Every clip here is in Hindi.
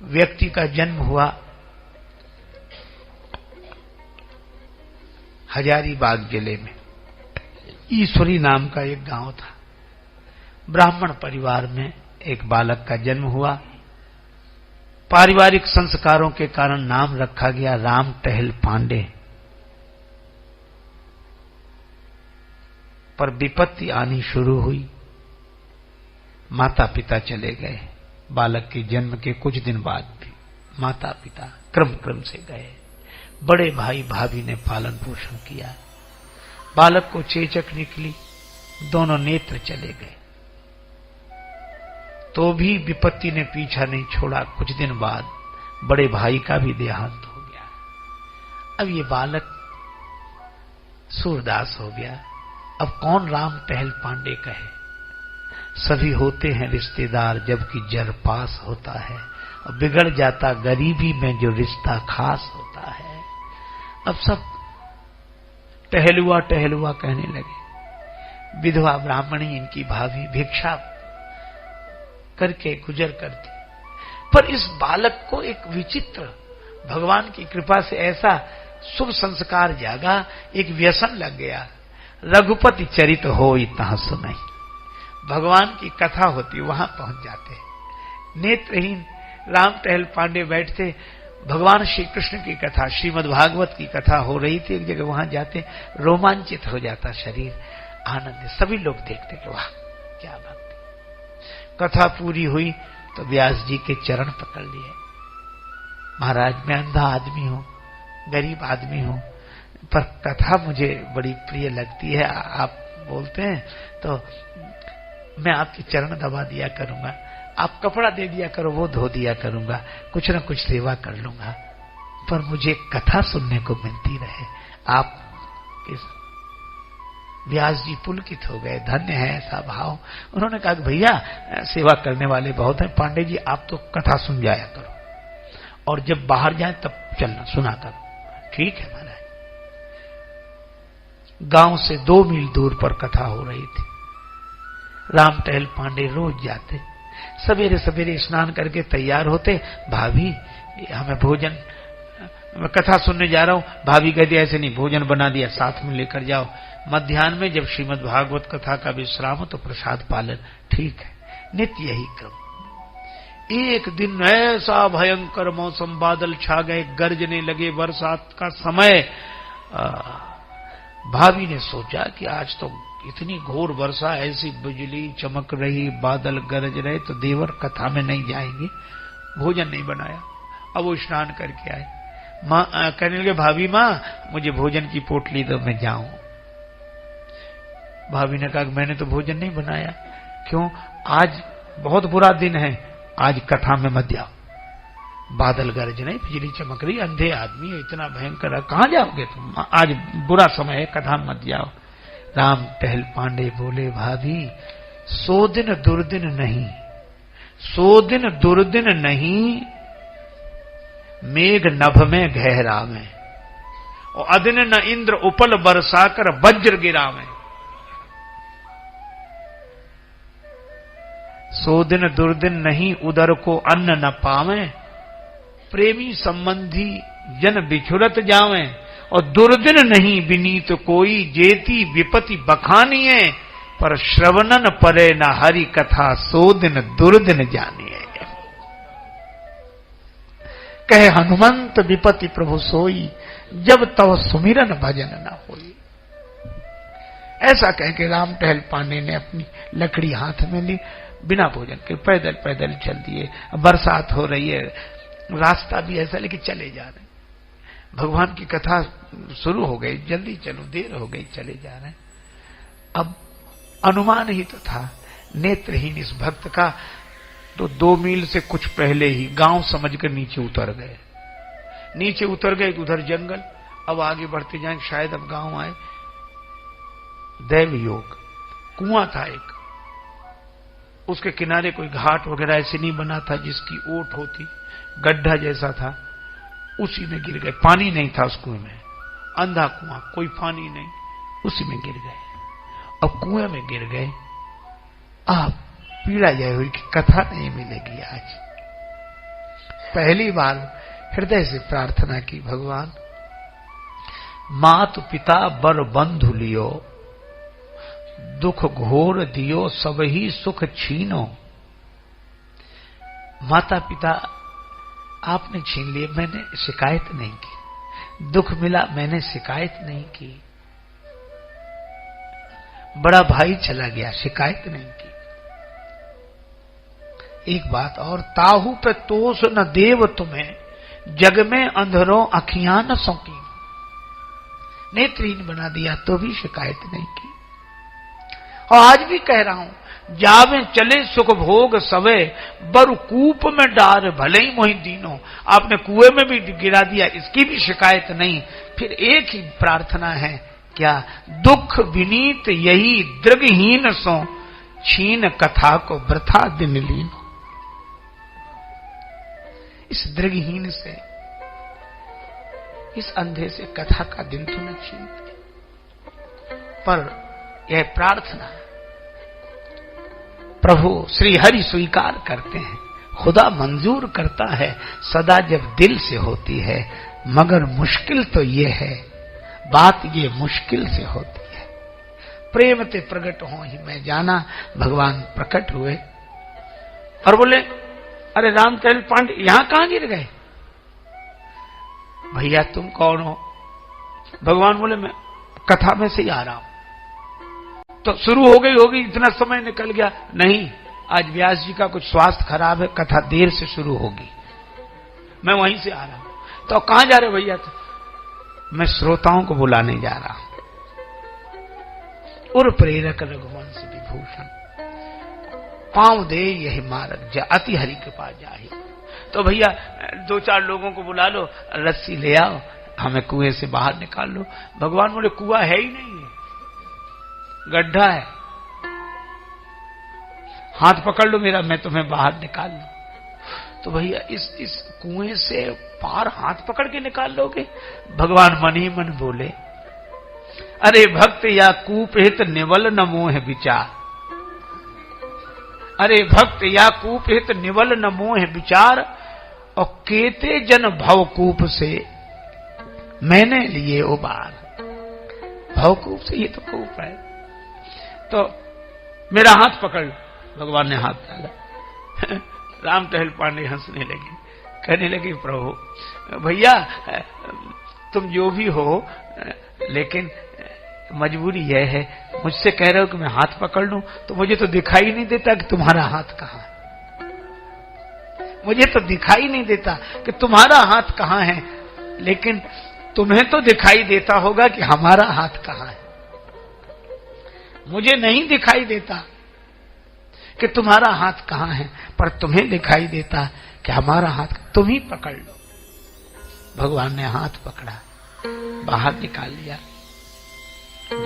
व्यक्ति का जन्म हुआ हजारीबाग जिले में। ईश्वरी नाम का एक गांव था। ब्राह्मण परिवार में एक बालक का जन्म हुआ। पारिवारिक संस्कारों के कारण नाम रखा गया राम टहल पांडे। पर विपत्ति आनी शुरू हुई। माता पिता चले गए। बालक के जन्म के कुछ दिन बाद भी माता पिता क्रम से गए। बड़े भाई भाभी ने पालन पोषण किया। बालक को चेचक निकली, दोनों नेत्र चले गए, तो भी विपत्ति ने पीछा नहीं छोड़ा। कुछ दिन बाद बड़े भाई का भी देहांत हो गया। अब ये बालक सूरदास हो गया। अब कौन राम टहल पांडे कहे? सभी होते हैं रिश्तेदार जबकि जर पास होता है, और बिगड़ जाता गरीबी में जो रिश्ता खास होता है। अब सब टहलुआ टहलुआ कहने लगे। विधवा ब्राह्मणी इनकी भाभी भिक्षा करके गुजर करती। पर इस बालक को एक विचित्र भगवान की कृपा से ऐसा शुभ संस्कार जागा, एक व्यसन लग गया। रघुपति चरित हो इतना सुनाई। भगवान की कथा होती, वहां पहुंच जाते। नेत्रहीन राम टहल पांडे बैठते, भगवान श्री कृष्ण की कथा, श्रीमद् भागवत की कथा हो रही थी। एक जगह वहां जाते, रोमांचित हो जाता शरीर, आनंद। सभी लोग देखते कि वाह क्या भक्ति। कथा पूरी हुई तो व्यास जी के चरण पकड़ लिए। महाराज, मैं अंधा आदमी हूं, गरीब आदमी हूं, पर कथा मुझे बड़ी प्रिय लगती है। आप बोलते हैं तो मैं आपके चरण दबा दिया करूंगा, आप कपड़ा दे दिया करो, वो धो दिया करूंगा, कुछ न कुछ सेवा कर लूंगा, पर मुझे कथा सुनने को मिलती रहे। आप व्यास जी पुलकित हो गए। धन्य है ऐसा भाव। उन्होंने कहा कि भैया सेवा करने वाले बहुत हैं, पांडे जी आप तो कथा सुन जाया करो, और जब बाहर जाए तब चलना सुना करो। ठीक है महाराज। गांव से 2 मील दूर पर कथा हो रही थी। राम टहल पांडे रोज जाते, सवेरे सवेरे स्नान करके तैयार होते। भाभी हमें भोजन, मैं कथा सुनने जा रहा हूं। भाभी कहती ऐसे नहीं, भोजन बना दिया, साथ में लेकर जाओ। मध्याह्न में जब श्रीमद् भागवत कथा का विश्राम हो तो प्रसाद पालन। ठीक है, नित्य यही क्रम। एक दिन ऐसा भयंकर मौसम, बादल छा गए, गरजने लगे, बरसात का समय। भाभी ने सोचा कि आज तो इतनी घोर वर्षा, ऐसी बिजली चमक रही, बादल गरज रहे, तो देवर कथा में नहीं जाएंगे। भोजन नहीं बनाया। अब वो स्नान करके आए। माँ कहने लगे, भाभी माँ मुझे भोजन की पोटली दो, मैं जाऊं। भाभी ने कहा मैंने तो भोजन नहीं बनाया। क्यों? आज बहुत बुरा दिन है, आज कथा में मत जाओ। बादल गरज नहीं, बिजली चमक रही, अंधे आदमी है, इतना भयंकर है, कहां जाओगे तुम? आज बुरा समय है, कथा मत जाओ। राम टहल पांडे बोले, भाभी 100 दिन दुर्दिन नहीं, 100 दिन दुर्दिन नहीं, मेघ नभ में गहरावे, और अदिन न इंद्र उपल बरसाकर वज्र गिरावे। 100 दिन दुर्दिन नहीं, उदर को अन्न न पावे, प्रेमी संबंधी जन बिछुरत जावे, और दुर्दिन नहीं विनीत कोई, जेती विपति बखानिए, पर श्रवणन परे न हरि कथा, 100 दिन दुर्दिन जानिए। कहे हनुमंत विपति प्रभु सोई, जब तव सुमिरन भजन न होई। ऐसा कह के राम टहल पांडे ने अपनी लकड़ी हाथ में ली, बिना भोजन के पैदल पैदल चल दिए। बरसात हो रही है, रास्ता भी ऐसा, लेकिन चले जा रहे। भगवान की कथा शुरू हो गई, जल्दी चलो, देर हो गई, चले जा रहे। अब अनुमान ही तो था नेत्रहीन इस भक्त का, तो 2 मील से कुछ पहले ही गांव समझकर नीचे उतर गए। नीचे उतर गए, उधर जंगल। अब आगे बढ़ते जाएं, शायद अब गांव आए। दैव योग, कुआं था एक, उसके किनारे कोई घाट वगैरह ऐसे नहीं बना था जिसकी ओट होती, गड्ढा जैसा था, उसी में गिर गए। पानी नहीं था उस कुएं में, अंधा कुआं, कोई पानी नहीं, उसी में गिर गए। अब कुएं में गिर गए। आप पीड़ा यह हुई कि कथा नहीं मिलेगी आज। पहली बार हृदय से प्रार्थना की, भगवान मातु पिता बर बंधु लियो, दुख घोर दियो सब ही सुख छीनो। माता पिता आपने छीन लिए, मैंने शिकायत नहीं की। दुख मिला, मैंने शिकायत नहीं की। बड़ा भाई चला गया, शिकायत नहीं की। एक बात और, ताहू पे तोष न देव तुम्हें, जग में अंधरों अखियां न सौंकी। नेत्रहीन बना दिया तो भी शिकायत नहीं की। और आज भी कह रहा हूं, जावे चले सुख भोग सवे, बरु कूप में डार भले ही मोहि दीनो। आपने कुएं में भी गिरा दिया, इसकी भी शिकायत नहीं। फिर एक ही प्रार्थना है, क्या? दुख विनीत यही दृगहीन सो, छीन कथा को वृथा दिन लीनो। इस दृगहीन से, इस अंधे से कथा का दिन तो न छीन। पर यह प्रार्थना प्रभु श्री हरि स्वीकार करते हैं, खुदा मंजूर करता है सदा जब दिल से होती है। मगर मुश्किल तो ये है, बात ये मुश्किल से होती है। प्रेम ते प्रकट हो ही मैं जाना। भगवान प्रकट हुए और बोले, अरे राम टहल पांडे यहां कहां गिर गए? भैया तुम कौन हो? भगवान बोले, मैं कथा में से ही आ रहा हूं। तो शुरू हो गई होगी, इतना समय निकल गया। नहीं, आज व्यास जी का कुछ स्वास्थ्य खराब है, कथा देर से शुरू होगी, मैं वहीं से आ रहा हूं। तो कहां जा रहे भैया? तो मैं श्रोताओं को बुलाने जा रहा हूं। और प्रेरक रघुवंश विभूषण, पांव दे यही मार्ग जा, अति हरि के पास जाहि। तो भैया 2-4 लोगों को बुला लो, रस्सी ले आओ, हमें कुएं से बाहर निकाल लो। भगवान बोले, कुआं है ही नहीं है, गड्ढा है, हाथ पकड़ लो मेरा, मैं तुम्हें बाहर निकाल लूं। तो भैया इस कुएं से पार हाथ पकड़ के निकाल लोगे? भगवान मन ही मन बोले, अरे भक्त या कूप हित निवल न मोह विचार। अरे भक्त या कूप हित निवल न मोह विचार, और केते जन भवकूप से मैंने लिए उबार। भवकूप से, ये तो कूप है, तो मेरा हाथ पकड़। भगवान ने हाथ डाला। राम टहल पांडे हंसने लगे, कहने लगे, प्रभु भैया तुम जो भी हो, लेकिन मजबूरी यह है, मुझसे कह रहे हो कि मैं हाथ पकड़ लूं, तो मुझे तो दिखाई नहीं देता कि तुम्हारा हाथ कहां है। मुझे तो दिखाई नहीं देता कि तुम्हारा हाथ कहां है, लेकिन तुम्हें तो दिखाई देता होगा कि हमारा हाथ कहां है। मुझे नहीं दिखाई देता कि तुम्हारा हाथ कहां है, पर तुम्हें दिखाई देता कि हमारा हाथ, तुम ही पकड़ लो। भगवान ने हाथ पकड़ा, बाहर निकाल लिया।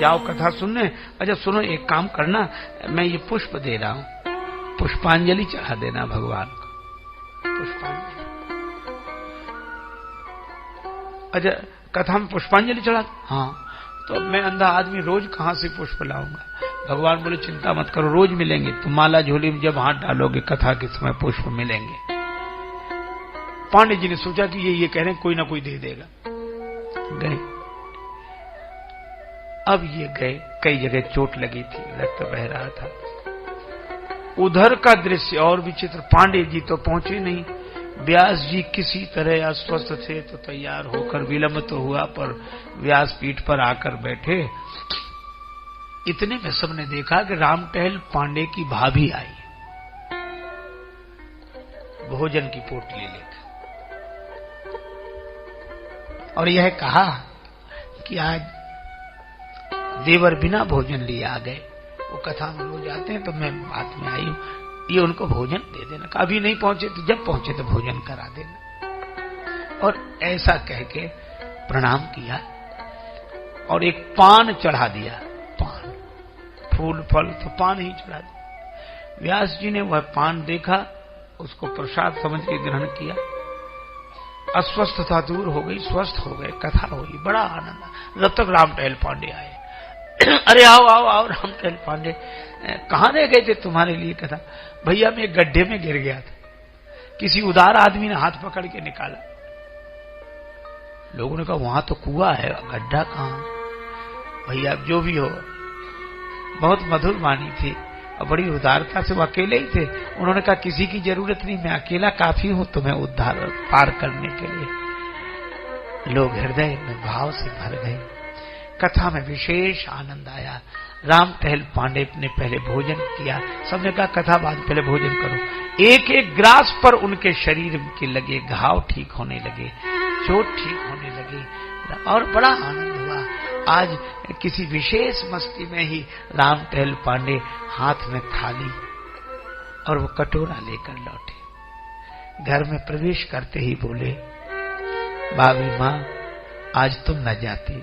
जाओ कथा सुनने। अच्छा सुनो, एक काम करना, मैं ये पुष्प दे रहा हूं, पुष्पांजलि चढ़ा देना भगवान को। पुष्पांजलि, अच्छा कथा में पुष्पांजलि चढ़ा? हाँ। तो मैं अंधा आदमी रोज कहां से पुष्प लाऊंगा? भगवान बोले, चिंता मत करो, रोज मिलेंगे। तुम माला झोली में जब हाथ डालोगे, कथा के समय पुष्प मिलेंगे। पांडे जी ने सोचा कि ये कह रहे हैं, कोई ना कोई दे देगा। गए, अब ये गए, कई जगह चोट लगी थी, रक्त बह रहा था। उधर का दृश्य और विचित्र। पांडे जी तो पहुंचे नहीं, व्यास जी किसी तरह अस्वस्थ थे, तो तैयार होकर, विलंब तो हुआ पर व्यास पीठ पर आकर बैठे। इतने में सबने देखा कि राम टहल पांडे की भाभी आई, भोजन की पोटली लेकर, और यह कहा कि आज देवर बिना भोजन लिए आ गए। वो कथा में रोज आते हैं, तो मैं बात में आई हूं, ये उनको भोजन दे देना। अभी नहीं पहुंचे तो जब पहुंचे तो भोजन करा देना। और ऐसा कह के प्रणाम किया और एक पान चढ़ा दिया। पान, फूल फल तो पान ही चढ़ा दिया। व्यास जी ने वह पान देखा, उसको प्रसाद समझ के ग्रहण किया। अस्वस्थता दूर हो गई, स्वस्थ हो गए, कथा हुई, बड़ा आनंद। जब तक राम टहल पांडे आए, अरे आओ आओ आओ राम टहल पांडे, कहां रह गए थे? तुम्हारे लिए कथा। भैया मैं एक गड्ढे में गिर गया था, किसी उदार आदमी ने हाथ पकड़ के निकाला। लोगों ने कहा वहां तो कुआं है, गड्ढा कहां? भैया जो भी हो, बहुत मधुर वाणी थी और बड़ी उदारता से वो अकेले ही थे। उन्होंने कहा किसी की जरूरत नहीं, मैं अकेला काफी हूं तुम्हें उद्धार पार करने के लिए। लोग हृदय में भाव से भर गए। कथा में विशेष आनंद आया। राम टहल पांडे ने पहले भोजन किया। सबने कहा कथा बाद पहले भोजन करो। एक एक ग्रास पर उनके शरीर के लगे घाव ठीक होने लगे, चोट ठीक होने लगी और बड़ा आनंद हुआ। आज किसी विशेष मस्ती में ही राम टहल पांडे हाथ में थाली और वो कटोरा लेकर लौटे। घर में प्रवेश करते ही बोले, भाभी मां आज तुम न जाती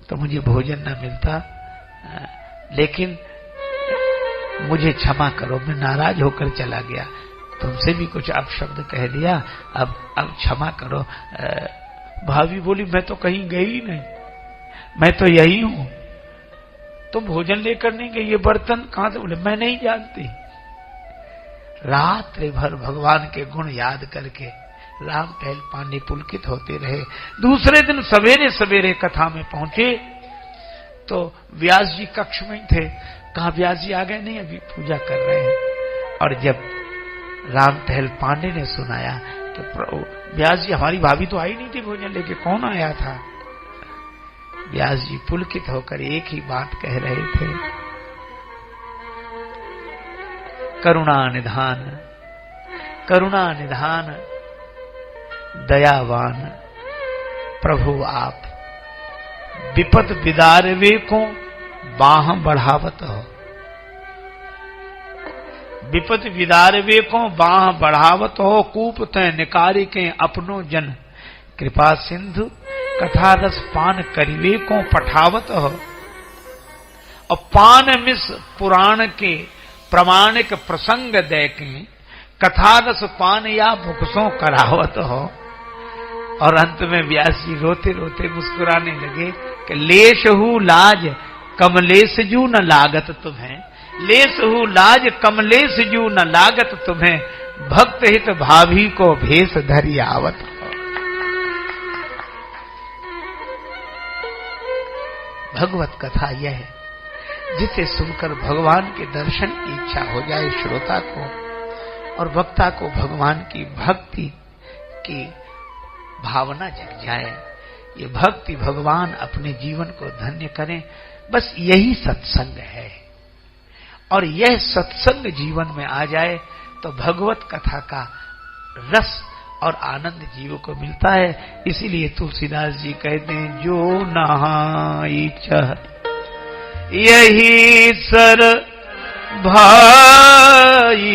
तो मुझे भोजन न मिलता, लेकिन मुझे क्षमा करो, मैं नाराज होकर चला गया, तुमसे भी कुछ अपशब्द कह दिया, अब क्षमा करो। भाभी बोली मैं तो कहीं गई ही नहीं, मैं तो यही हूं, तुम भोजन लेकर नहीं गई, ये बर्तन कहां से? बोले मैं नहीं जानती। रात्रि भर भगवान के गुण याद करके राम टहल पांडे पुलकित होते रहे। दूसरे दिन सवेरे सवेरे कथा में पहुंचे तो व्यास जी कक्ष में थे। कहा व्यास जी आ गए? नहीं, अभी पूजा कर रहे हैं। और जब राम टहल पांडे ने सुनाया तो व्यास जी हमारी भाभी तो आई नहीं थी भोजन लेके, कौन आया था? व्यास जी पुलकित होकर एक ही बात कह रहे थे, करुणा निधान, करुणा निधान दयावान प्रभु आप, विपद विदारवे को बाह बढ़ावत हो, विपद विदारवे को बाह बढ़ावत हो, कूप तय निकारी के अपनो जन, कृपा सिंधु कथा रस पान करिवे को पठावत हो। और पान मिस पुराण के प्रमाणिक प्रसंग दे के कथा रस पान या भुखसों करावत हो। और अंत में व्यास जी रोते रोते मुस्कुराने लगे कि लेशहु लाज कमलेश जू न लागत तुम्हें, लेशहु लाज कमलेश जू न लागत तुम्हें, भक्त हित भाभी को भेष धरि आवत हो। भगवत कथा यह है जिसे सुनकर भगवान के दर्शन की इच्छा हो जाए श्रोता को, और वक्ता को भगवान की भक्ति की भावना जग जाए। ये भक्ति भगवान अपने जीवन को धन्य करें, बस यही सत्संग है। और यह सत्संग जीवन में आ जाए तो भगवत कथा का रस और आनंद जीव को मिलता है। इसीलिए तुलसीदास जी कहते हैं, जो नहाई चह यही सर भाई